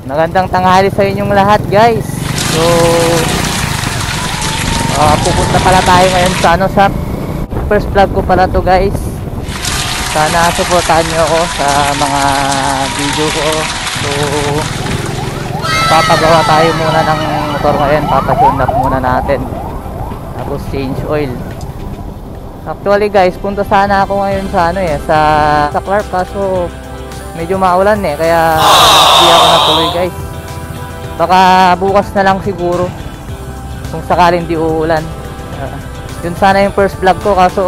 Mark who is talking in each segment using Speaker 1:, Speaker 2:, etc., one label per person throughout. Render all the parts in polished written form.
Speaker 1: Magandang tanghali sa inyong lahat, guys. So pupunta pala tayo ngayon sa sa first vlog ko pala to, guys. Sana supportahan nyo ako sa mga video ko. So papagawa tayo muna ng motor ngayon. Papatune up muna natin, tapos change oil. Actually, guys, punta sana ako ngayon sa sa Clark, kaso medyo maulan kaya hindi ako natuloy, guys. Baka bukas na lang siguro kung sakaling di uulan. Yun sana yung first vlog ko, kaso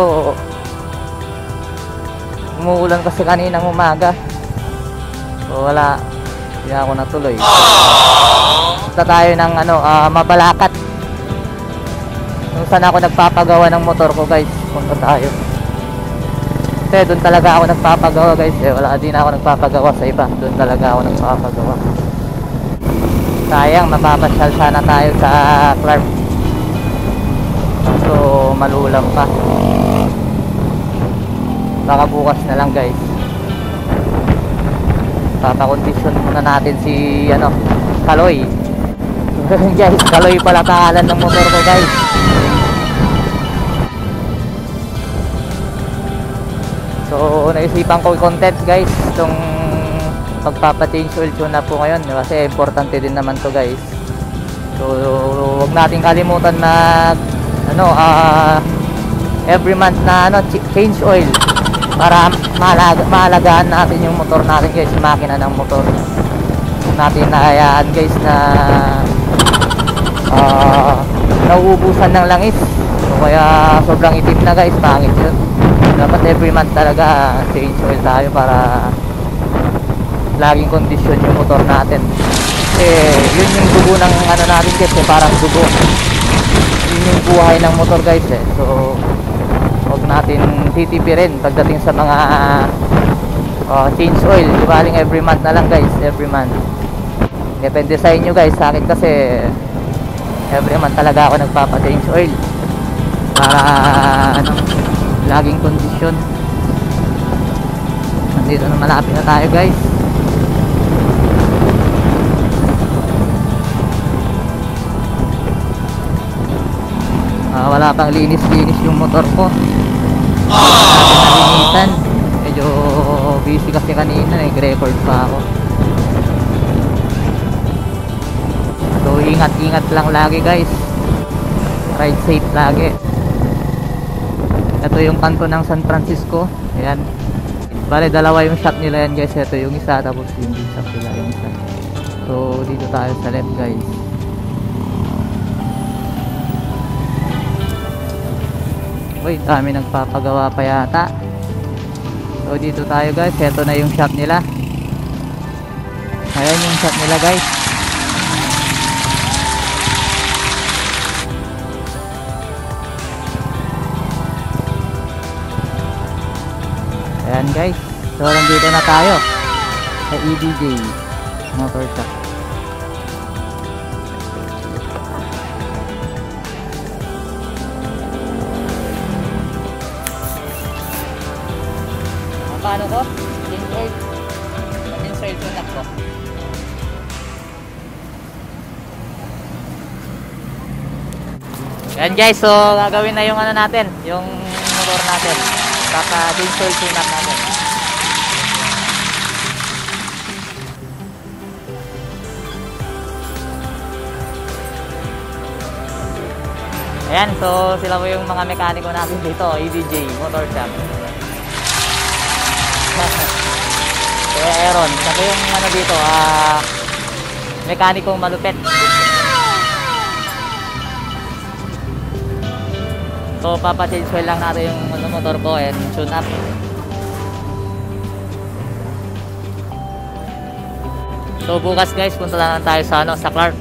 Speaker 1: umuulan kasi kaninang umaga, so wala, hindi ako natuloy. Punta tayo ng Mabalacat, kung saan ako nagpapagawa ng motor ko, guys. Punta tayo kasi doon talaga ako nagpapagawa, guys. Wala din ako nagpapagawa sa iba, doon talaga ako nagpapagawa. Sayang, mapapasyal sana tayo sa Clark, so malulang pa. Baka bukas na lang, guys. Papakondisyon muna natin si Kaloy. Guys, Kaloy pala pangalan ng motor ko, guys. So naisipan ko i-content, guys, itong pagpapa-change oil tune up po ngayon, kasi importante din naman to, guys. So huwag natin kalimutan mag every month na change oil, para maalagaan natin yung motor natin, guys, yung makina ng motor natin. Nahayaan, guys, na nauubusan ng langis, so kaya sobrang itim na, guys. Pangit yun. Dapat every month talaga change oil tayo para laging kondisyon yung motor natin. Yun yung dugo ng natin, guys, parang dugo. Yun yung buhay ng motor, guys. So huwag natin titipirin pagdating sa mga change oil. Di baling every month na lang, guys, every month. Depende sa inyo, guys. Sa akin kasi every month talaga ako nagpapa-change oil para laging kondisyon. Nandito na, malapit na tayo, guys. Wala pang linis-linis yung motor ko. Nalinisan. Medyo busy kasi kanina, nag-record pa ako. So ingat-ingat lang lagi, guys. Ride safe lagi. Ito yung kanto ng San Francisco. Ayan. Bale, dalawa yung shop nila yan, guys. Ito yung isa, tapos yung shop nila yung isa. So dito tayo sa left, guys. Uy, dami nagpapagawa pa yata. So dito tayo, guys. Ito na yung shop nila. Ayan yung shop nila, guys. Ayan, guys. So nandito na tayo sa EDJ Motor Shop. Paano ko? Insert tune up ko. Ayan, guys, so gagawin na yung natin, yung motor natin. Kaka-insert tune up natin. Ayan, so sila po yung mga mekaniko natin dito, EDJ Motor Shop. Kaya Aaron, saka yung dito, mekanikong malupit. So papa-change oil lang natin yung motor ko and tune up. So bukas, guys, punta lang tayo sa sa Clark.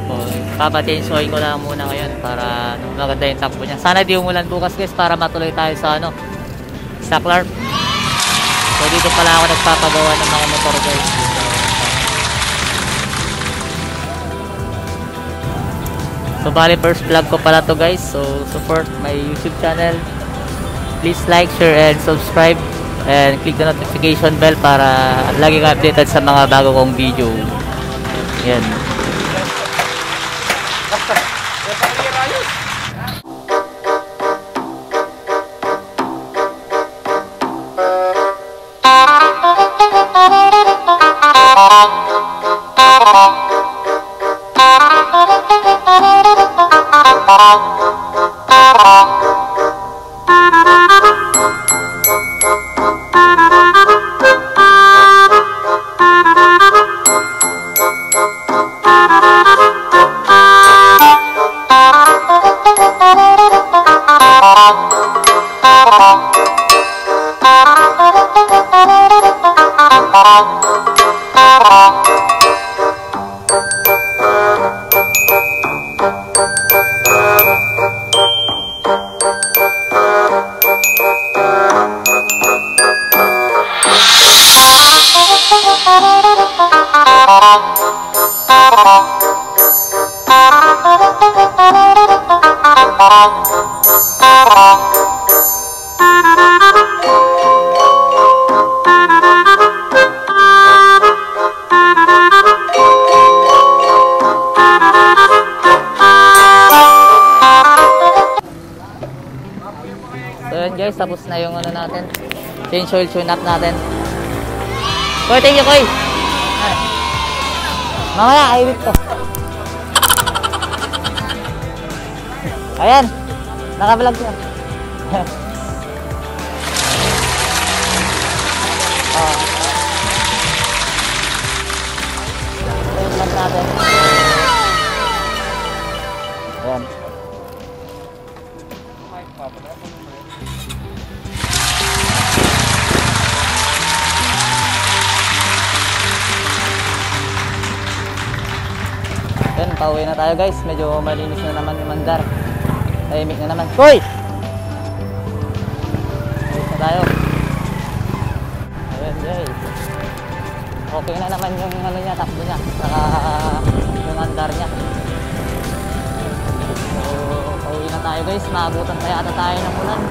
Speaker 1: So papa-change oil ko lang muna ngayon para maganda yung takbo niya. Sana di umulan bukas, guys, para matuloy tayo sa sa Clark. So dito pala ako nagpapagawa ng mga motor, guys. So bali first vlog ko pala to, guys. So support my YouTube channel. Please like, share, and subscribe. And click the notification bell para lagi ka updated sa mga bago kong video. Yan. So yun guys, tapos na yung ano natin, change oil tune up natin. Koy, thank you Koy. Mamaya, I-whip ko. Ayan, naka-vlog siya. Vlog natin. Ayan. Yan, pauwi na tayo guys. Medyo malinis na naman yung mandar. Tahimik na naman. Hoy! Pauwi na tayo. Ayan guys. Okay na naman yung ano niya, takbo niya. Saka yung mandar niya. So, pauwi na tayo guys. Maabutan pa yata tayo ng ulan.